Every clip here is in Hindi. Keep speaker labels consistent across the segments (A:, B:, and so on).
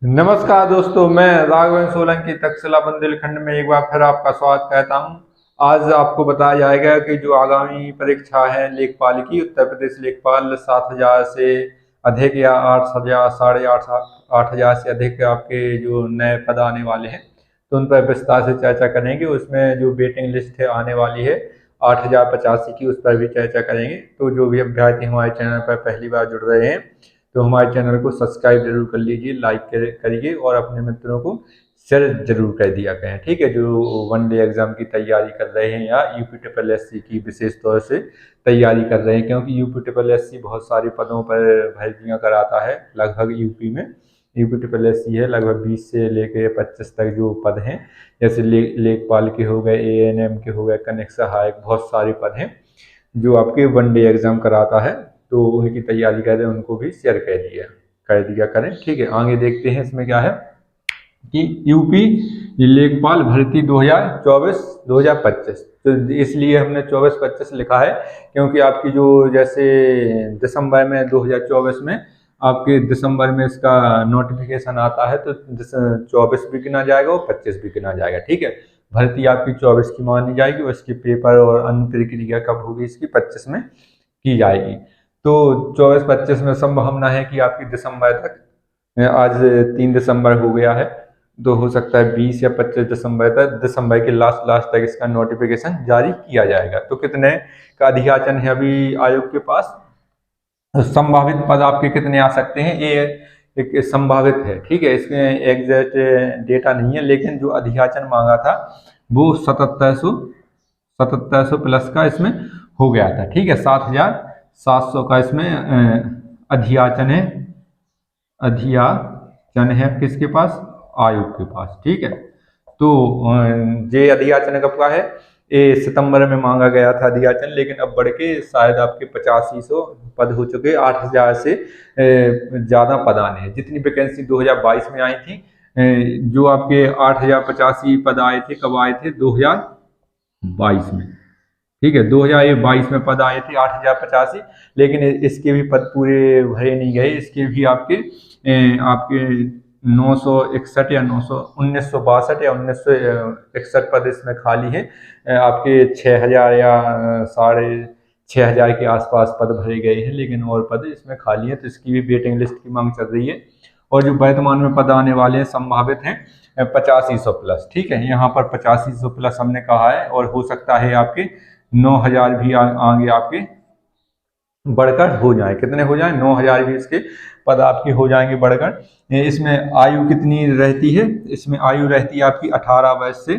A: नमस्कार दोस्तों, मैं राघवेंद्र सोलंकी तक्षशिला बुंदेलखंड में एक बार फिर आपका स्वागत कहता हूं। आज आपको बताया जाएगा कि जो आगामी परीक्षा है लेखपाल की, उत्तर प्रदेश लेखपाल 7,000 से अधिक या 8,000 8,500 से अधिक आपके जो नए पद आने वाले हैं, तो उन पर विस्तार से चर्चा करेंगे। उसमें जो वेटिंग लिस्ट है आने वाली है 8,085 की, उस पर भी चर्चा करेंगे। तो जो भी अभ्यर्थी हमारे चैनल पर पहली बार जुड़ रहे हैं तो हमारे चैनल को सब्सक्राइब जरूर कर लीजिए, लाइक करिए और अपने मित्रों को शेयर जरूर कर दिया करें। ठीक है, जो वनडे एग्जाम की तैयारी कर रहे हैं या यूपीएससी की विशेष तौर से तैयारी कर रहे हैं, क्योंकि यूपीएससी बहुत सारे पदों पर भर्तियां कराता है। लगभग यूपी में यूपीएससी है लगभग 20 से लेकर 25 तक जो पद हैं, जैसे लेखपाल के हो गए, एएनएम के हो गए, कनिक सहायक, बहुत सारे पद हैं जो आपके वनडे एग्जाम कराता है। तो उनकी तैयारी कर रहे हैं, उनको भी शेयर कर दिया करें। ठीक है, आगे देखते हैं इसमें क्या है कि यूपी लेखपाल भर्ती 2024-2025। तो इसलिए हमने 24-25 लिखा है क्योंकि आपकी जो जैसे दिसंबर में 2024 में आपके दिसंबर में इसका नोटिफिकेशन आता है, तो 24 भी गिना जाएगा और 25 भी गिना जाएगा। ठीक है, भर्ती आपकी 24 की मानी जाएगी और इसकी पेपर और अन्य प्रक्रिया कब होगी, इसकी 25 में की जाएगी। तो 24-25 में संभावना है कि आपकी दिसंबर तक, आज 3 दिसंबर हो गया है, तो हो सकता है 20 या 25 दिसंबर तक, दिसंबर के लास्ट तक इसका नोटिफिकेशन जारी किया जाएगा। तो कितने का अधियाचन है अभी आयोग के पास, संभावित पद आपके कितने आ सकते हैं, ये एक संभावित है। ठीक है, इसमें एग्जैक्ट डेटा नहीं है, लेकिन जो अधियाचन मांगा था वो 7700 प्लस का इसमें हो गया था। ठीक है, 7,700 का इसमें अधियाचन है किसके पास, आयोग के पास। ठीक है, तो ये अधियाचन कब का है, ये सितंबर में मांगा गया था अधियाचन, लेकिन अब बढ़ के शायद आपके 8500 पद हो चुके, 8,000 से ज़्यादा पद आने हैं। जितनी वैकेंसी 2022 में आई थी, जो आपके 8,085 पद आए थे, कब आए थे, 2022 में। ठीक है, 2022 में पद आए थे 8,085, लेकिन इसके भी पद पूरे भरे नहीं गए। इसके भी आपके 961 या 1962 या 1961 पद इसमें खाली है। आपके 6,000 या 6,500 के आसपास पद भरे गए हैं, लेकिन और पद इसमें खाली है। तो इसकी भी वेटिंग लिस्ट की मांग चल रही है। और जो वर्तमान में पद आने वाले हैं संभावित हैं 8500 प्लस। ठीक है, यहाँ पर 8500 प्लस हमने कहा है, और हो सकता है आपके 9,000 भी आगे आपके बढ़कर हो जाए। कितने हो जाए, 9,000 भी इसके पद आपके हो जाएंगे बढ़कर। इसमें आयु कितनी रहती है, इसमें आयु रहती है आपकी 18 वर्ष से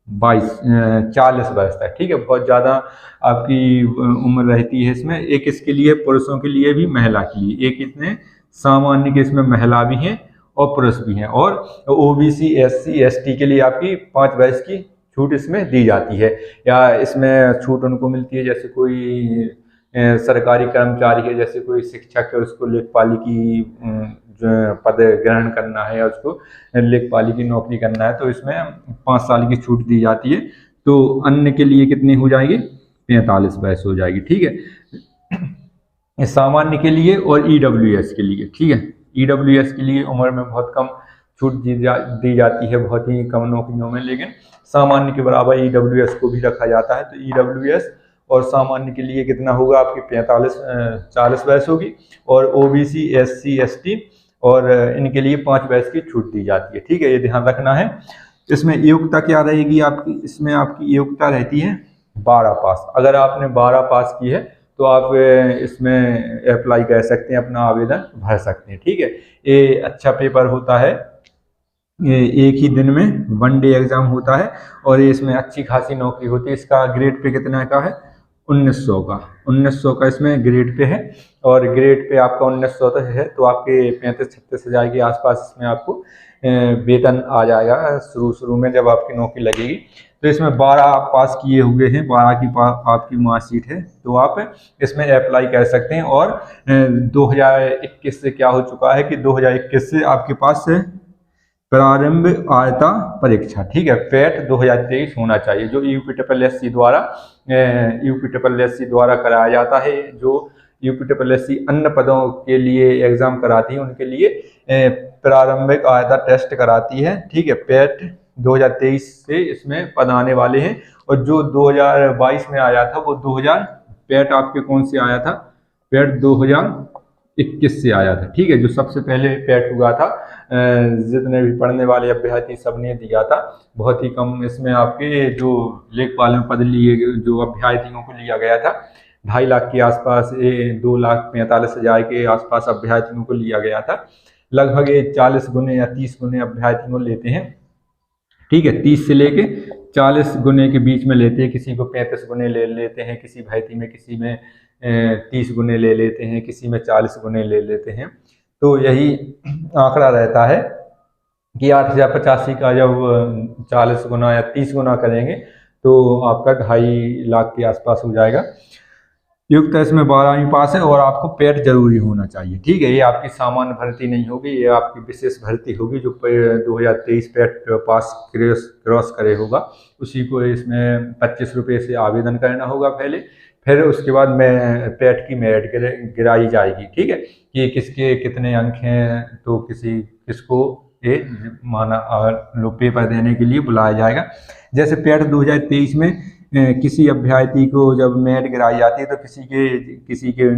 A: 40 वर्ष तक। ठीक है, बहुत ज़्यादा आपकी उम्र रहती है इसमें। एक इसके लिए पुरुषों के लिए भी, महिला के लिए, एक इसमें सामान्य के इसमें महिला भी हैं और पुरुष भी हैं। और ओबीसी, एससी, एसटी के लिए आपकी 5 वर्ष की छूट इसमें दी जाती है, या इसमें छूट उनको मिलती है जैसे कोई सरकारी कर्मचारी है, जैसे कोई शिक्षक है, उसको लेखपाली की पद ग्रहण करना है या उसको लेखपाली की नौकरी करना है, तो इसमें 5 साल की छूट दी जाती है। तो अन्य के लिए कितनी हो जाएगी, 45 वर्ष हो जाएगी। ठीक है, सामान्य के लिए और ईडब्ल्यूएस के लिए। ठीक है, ईडब्ल्यूएस के लिए उम्र में बहुत कम छूट दी जाती है, बहुत ही कम नौकरियों में, लेकिन सामान्य के बराबर ईडब्ल्यूएस को भी रखा जाता है। तो ईडब्ल्यूएस और सामान्य के लिए कितना होगा, आपकी 40 वर्ष होगी। और ओबीसी, एससी, एसटी और इनके लिए 5 वर्ष की छूट दी जाती है। ठीक है, ये ध्यान रखना है। इसमें योग्यता क्या रहेगी आपकी, इसमें आपकी योग्यता रहती है 12 पास। अगर आपने 12 पास की है तो आप इसमें अप्लाई कर सकते हैं, अपना आवेदन भर सकते हैं। ठीक है, ये अच्छा पेपर होता है, एक ही दिन में वनडे एग्जाम होता है, और इसमें अच्छी खासी नौकरी होती है। इसका ग्रेड पे कितना का है, 1900 का इसमें ग्रेड पे है। और ग्रेड पे आपका 1900 तक है, तो आपके 35-36 हज़ार के आसपास इसमें आपको वेतन आ जाएगा शुरू में जब आपकी नौकरी लगेगी। तो इसमें 12 आप पास किए हुए हैं, 12 की आपकी मार्कशीट है, तो आप इसमें अप्लाई कर सकते हैं। और 2021 से क्या हो चुका है कि 2021 से आपके पास प्रारंभ आयता परीक्षा, ठीक है, पेट 2023 होना चाहिए, जो यूपीएससी द्वारा कराया जाता है। जो UPSSC अन्य पदों के लिए एग्जाम कराती है, उनके लिए प्रारंभिक आयता टेस्ट कराती है। ठीक है, पेट 2023 से इसमें पद आने वाले हैं। और जो 2022 में आया था वो 2000 पेट आपके कौन से आया था, पेट 2021 से आया था। ठीक है, जो सबसे पहले पेट हुआ था, जितने भी पढ़ने वाले अभ्यर्थी सबने दिया था। बहुत ही कम इसमें आपके जो लेखपाल में पद लिए जो अभ्यर्थियों को लिया गया था, 2.5 लाख के आसपास, 2,45,000 के आसपास अभ्यर्थियों को लिया गया था। लगभग 40 गुने या 30 गुने अभ्यर्थियों को लेते हैं। ठीक है, 30 से लेके 40 गुने के बीच में लेते हैं। किसी को 35 गुने ले लेते हैं किसी भर्ती में, किसी में 30 गुने ले लेते हैं, किसी में 40 गुने ले लेते हैं। तो यही आंकड़ा रहता है कि 8,085 का जब 40 गुना या 30 गुना करेंगे तो आपका 2.5 लाख के आसपास हो जाएगा। युक्त इसमें 12वीं पास है और आपको पेट जरूरी होना चाहिए। ठीक है, ये आपकी सामान्य भर्ती नहीं होगी, ये आपकी विशेष भर्ती होगी। जो 2023 पेट पास क्रॉस करे होगा उसी को इसमें 25 रुपये से आवेदन करना होगा पहले। फिर उसके बाद में पेट की मेरिट गिराई जाएगी। ठीक है, कि किसके कितने अंक हैं, तो किसको ये माना लो पेपर देने के लिए बुलाया जाएगा। जैसे पेट 2023 में किसी अभ्यर्थी को जब मेरिट गिराई जाती है तो किसी के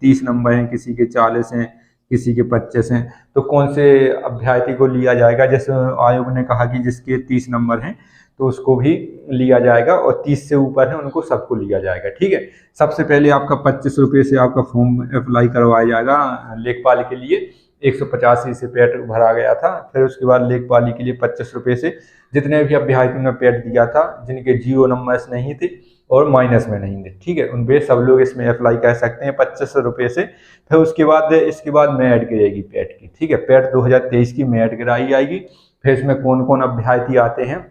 A: 30 नंबर हैं, किसी के 40 हैं, किसी के 25 हैं। तो कौन से अभ्यर्थी को लिया जाएगा? जैसे आयोग ने कहा कि जिसके 30 नंबर हैं तो उसको भी लिया जाएगा, और 30 से ऊपर है उनको सबको लिया जाएगा। ठीक है, सबसे पहले आपका 25 रुपये से आपका फॉर्म अप्लाई करवाया जाएगा लेखपाल के लिए। 185 से पेट भरा गया था। फिर उसके बाद लेखपाली के लिए 25 रुपये से जितने भी अभ्यर्थियों ने पेट दिया था, जिनके 0 नंबर्स नहीं थे और माइनस में नहीं थे, ठीक है, उन पे सब लोग इसमें अप्लाई कर सकते हैं 25 रुपये से। फिर इसके बाद मेरिट गिरेगी पेट की। ठीक है, पेट 2023 की मेरिट गिराई जाएगी। फिर इसमें कौन कौन अभ्यर्थी आते हैं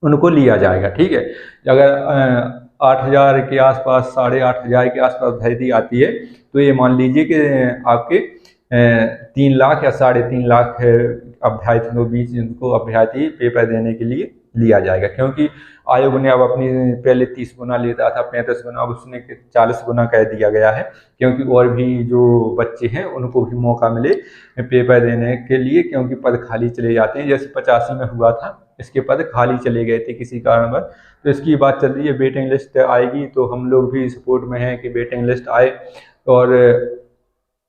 A: उनको लिया जाएगा। ठीक है, अगर 8,000 के आसपास, 8,500 के आसपास भर्ती आती है तो ये मान लीजिए कि आपके 3 लाख या 3.5 लाख अभ्यर्थियों के बीच इनको अभ्यर्थी पेपर देने के लिए लिया जाएगा। क्योंकि आयोग ने अब अपनी पहले 30 गुना लेता था, 35 गुना, अब उसने 40 गुना कह दिया गया है। क्योंकि और भी जो बच्चे हैं उनको भी मौका मिले पेपर देने के लिए, क्योंकि पद खाली चले जाते हैं। जैसे 85 में हुआ था, इसके पद खाली चले गए थे किसी कारणवश। तो इसकी बात चल रही है, वेटिंग लिस्ट आएगी तो हम लोग भी सपोर्ट में हैं कि वेटिंग लिस्ट आए। और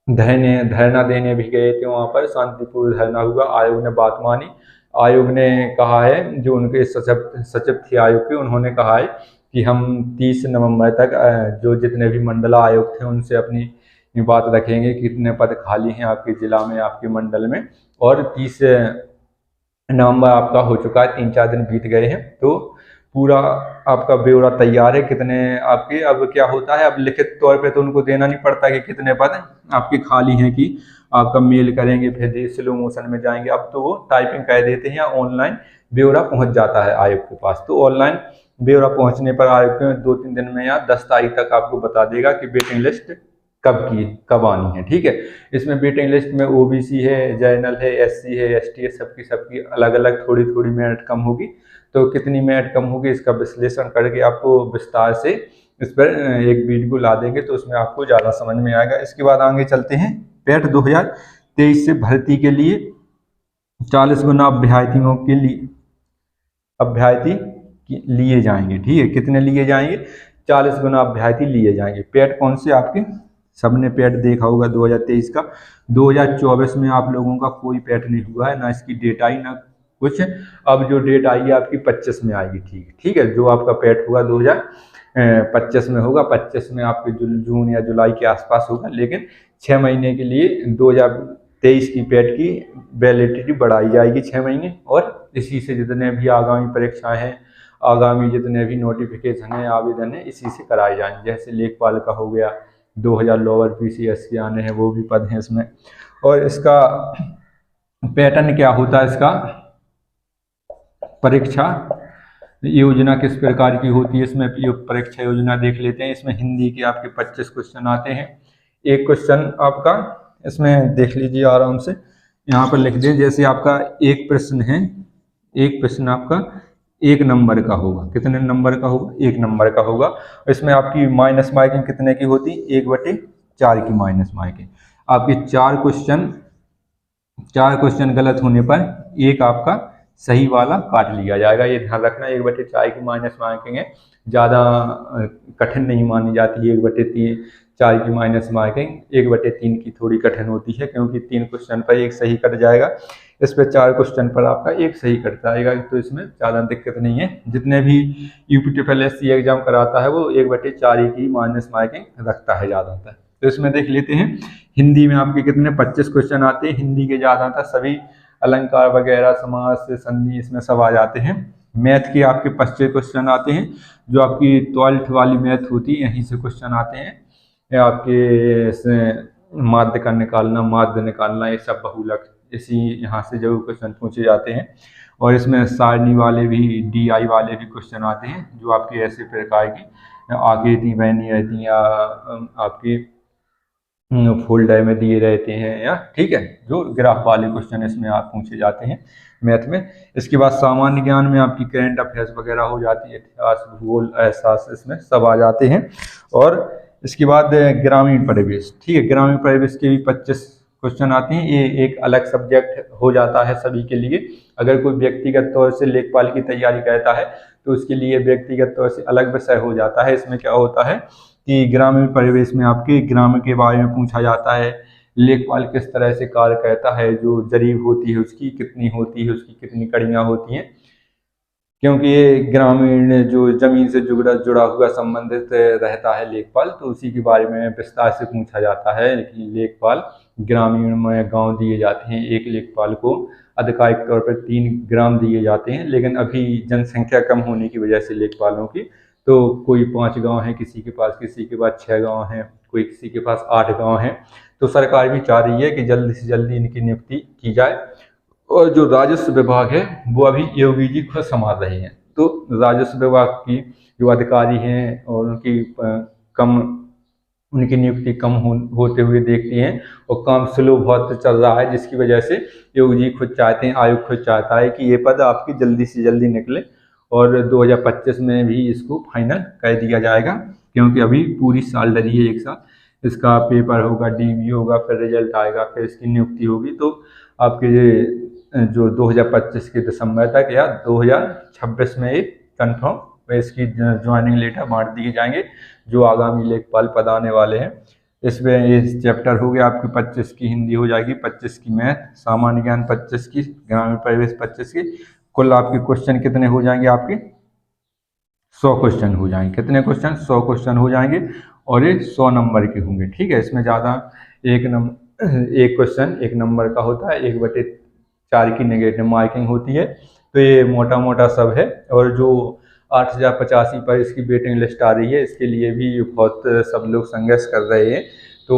A: धरना देने भी गए थे, वहाँ पर शांतिपूर्ण धरना हुआ। आयोग ने बात मानी। आयोग ने कहा है, जो उनके सचिव थे आयोग के, उन्होंने कहा है कि हम 30 नवंबर तक जो जितने भी मंडला आयोग थे उनसे अपनी बात रखेंगे कि कितने पद खाली हैं आपके जिला में, आपके मंडल में। और 30 नवंबर आपका हो चुका है, 3-4 दिन बीत गए हैं, तो पूरा आपका ब्यौरा तैयार है। कितने आपके, अब क्या होता है, अब लिखित तौर पे तो उनको देना नहीं पड़ता कि कितने पद आपके खाली हैं, कि आपका मेल करेंगे फिर स्लो मोशन में जाएंगे। अब तो वो टाइपिंग कर देते हैं या ऑनलाइन ब्यौरा पहुंच जाता है आयोग के पास। तो ऑनलाइन ब्यौरा पहुंचने पर आयोग 2-3 दिन में या 10 तारीख तक आपको बता देगा कि वेटिंग लिस्ट कब आनी है। ठीक है, इसमें वेटिंग लिस्ट में OBC है, जनरल है, SC है, ST है, सबकी अलग अलग थोड़ी थोड़ी मेरिट कम होगी। तो कितनी मेरिट कम होगी इसका विश्लेषण करके आपको विस्तार से इस पर एक वीडियो ला देंगे, तो उसमें आपको ज़्यादा समझ में आएगा। इसके बाद आगे चलते हैं। पेट 2023 से भर्ती के लिए 40 गुना अभ्यर्थी लिए जाएंगे। ठीक है, कितने लिए जाएंगे? 40 गुना अभ्यर्थी लिए जाएंगे। पेट कौन से आपके, सबने पेट देखा होगा 2023 का। 2024 में आप लोगों का कोई पेट नहीं हुआ है, ना इसकी डेट आई ना कुछ। अब जो डेट आई है आपकी 25 में आएगी। ठीक है, जो आपका पेट हुआ 2025 में होगा। 25 में आपके जून या जुलाई के आसपास होगा। लेकिन 6 महीने के लिए 2023 की पेट की वैलिडिटी बढ़ाई जाएगी 6 महीने। और इसी से जितने भी आगामी परीक्षाएं हैं, आगामी जितने भी नोटिफिकेशन है, आवेदन है, इसी से कराए जाएंगे। जैसे लेखपाल का हो गया, 2000 लोअर PCS के आने हैं, वो भी पद हैं इसमें। और इसका पैटर्न क्या होता है, इसका परीक्षा योजना किस प्रकार की होती है, इसमें परीक्षा योजना देख लेते हैं। इसमें हिंदी के आपके 25 क्वेश्चन आते हैं। एक क्वेश्चन आपका इसमें देख लीजिए आराम से, यहाँ पर लिख दें। जैसे आपका एक प्रश्न है, एक प्रश्न आपका 1 नंबर का होगा। कितने नंबर का होगा? 1 नंबर का होगा। इसमें आपकी माइनस मार्किंग कितने की होती? 1/4 4 की माइनस मार्किंग। आपके 4 क्वेश्चन गलत होने पर एक आपका सही वाला काट लिया जाएगा। ये ध्यान रखना, 1/4 की माइनस मार्किंग है, ज़्यादा कठिन नहीं मानी जाती है 1/4 की माइनस मार्किंग। 1/3 की थोड़ी कठिन होती है, क्योंकि 3 क्वेश्चन पर एक सही कट जाएगा, इस पर 4 क्वेश्चन पर आपका एक सही कट जाएगा, तो इसमें ज़्यादा दिक्कत नहीं है। जितने भी यूपीटीएफएलएससी एग्जाम कराता है वो 1/4 की माइनस मार्किंग रखता है ज़्यादातर। तो इसमें देख लेते हैं हिंदी में आपके कितने 25 क्वेश्चन आते हैं। हिंदी के ज़्यादातर सभी अलंकार वगैरह, समास से संधि, इसमें सब आ जाते हैं। मैथ के आपके 25 क्वेश्चन आते हैं, जो आपकी 12th वाली मैथ होती है यहीं से क्वेश्चन आते हैं। आपके माध्य का निकालना, माध्य निकालना, ये सब बहुलक इसी यहाँ से जरूर क्वेश्चन पूछे जाते हैं। और इसमें सारणी वाले भी, DI वाले भी क्वेश्चन आते हैं, जो आपके ऐसे प्रकार की आकृति बनी रहती या आपकी फोल्डर में दिए रहते हैं, या ठीक है, जो ग्राफ वाले क्वेश्चन इसमें आप पूछे जाते हैं मैथ में। इसके बाद सामान्य ज्ञान में आपकी करंट अफेयर्स वगैरह हो जाती है, इतिहास, भूगोल, एहसास, इसमें सब आ जाते हैं। और इसके बाद ग्रामीण परिवेश, ठीक है, ग्रामीण परिवेश के भी 25 क्वेश्चन आते हैं। ये एक अलग सब्जेक्ट हो जाता है सभी के लिए। अगर कोई व्यक्तिगत तौर से लेखपाल की तैयारी करता है तो उसके लिए व्यक्तिगत तौर से अलग विषय हो जाता है। इसमें क्या होता है कि ग्रामीण परिवेश में आपके ग्राम के बारे में पूछा जाता है, लेखपाल किस तरह से कार्य करता है, जो जरीब होती है उसकी कितनी होती है, उसकी कितनी कड़ियाँ होती हैं, क्योंकि ये ग्रामीण जो जमीन से जुड़ा हुआ संबंधित रहता है लेखपाल, तो उसी के बारे में विस्तार से पूछा जाता है कि लेखपाल ग्रामीण में गांव दिए जाते हैं। एक लेखपाल को आधिकारिक तौर पर 3 ग्राम दिए जाते हैं, लेकिन अभी जनसंख्या कम होने की वजह से लेखपालों की, तो कोई 5 गांव है किसी के पास, किसी के पास 6 गांव हैं, कोई किसी के पास 8 गांव हैं। तो सरकार भी चाह रही है कि जल्दी से जल्दी इनकी नियुक्ति की जाए। और जो राजस्व विभाग है वो अभी योगी जी खुद संभाल रहे हैं, तो राजस्व विभाग की जो अधिकारी हैं और उनकी नियुक्ति कम होते हुए देखती हैं, और काम स्लो बहुत चल रहा है, जिसकी वजह से योगी जी खुद चाहते हैं, आयोग खुद चाहता है कि ये पद आपकी जल्दी से जल्दी निकले और 2025 में भी इसको फाइनल कर दिया जाएगा, क्योंकि अभी पूरी साल डली है, 1 साल। इसका पेपर होगा, DV होगा, फिर रिजल्ट आएगा, फिर इसकी नियुक्ति होगी, तो आपके जो 2025 के दिसंबर तक या 2026 में एक कन्फर्म इसकी ज्वाइनिंग लेटर बांट दिए जाएंगे, जो आगामी लेखपाल पद आने वाले हैं। इसमें इस चैप्टर हो गया आपकी 25 की हिंदी हो जाएगी, 25 की मैथ, सामान्य ज्ञान 25 की, ग्रामीण परिवेश 25 की। कुल आपके क्वेश्चन कितने हो जाएंगे, आपके 100 क्वेश्चन हो जाएंगे। कितने क्वेश्चन? 100 क्वेश्चन हो जाएंगे, और ये 100 नंबर के होंगे, ठीक है। इसमें ज़्यादा एक क्वेश्चन 1 नंबर का होता है, 1/4 की नेगेटिव मार्किंग होती है, तो ये मोटा मोटा सब है। और जो 8085 पर इसकी वेटिंग लिस्ट आ रही है, इसके लिए भी बहुत सब लोग संघर्ष कर रहे हैं, तो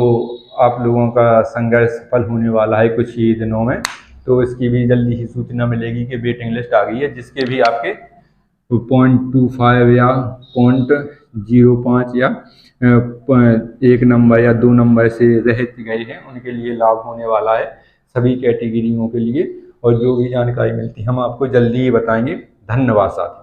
A: आप लोगों का संघर्ष सफल होने वाला है कुछ ही दिनों में, तो इसकी भी जल्दी ही सूचना मिलेगी कि वेटिंग लिस्ट आ गई है। जिसके भी आपके 0.25 या 0.05 या 1 नंबर या 2 नंबर से रहित गए हैं, उनके लिए लाभ होने वाला है, सभी कैटेगरियों के लिए। और जो भी जानकारी मिलती है हम आपको जल्दी ही बताएंगे। धन्यवाद साथियों।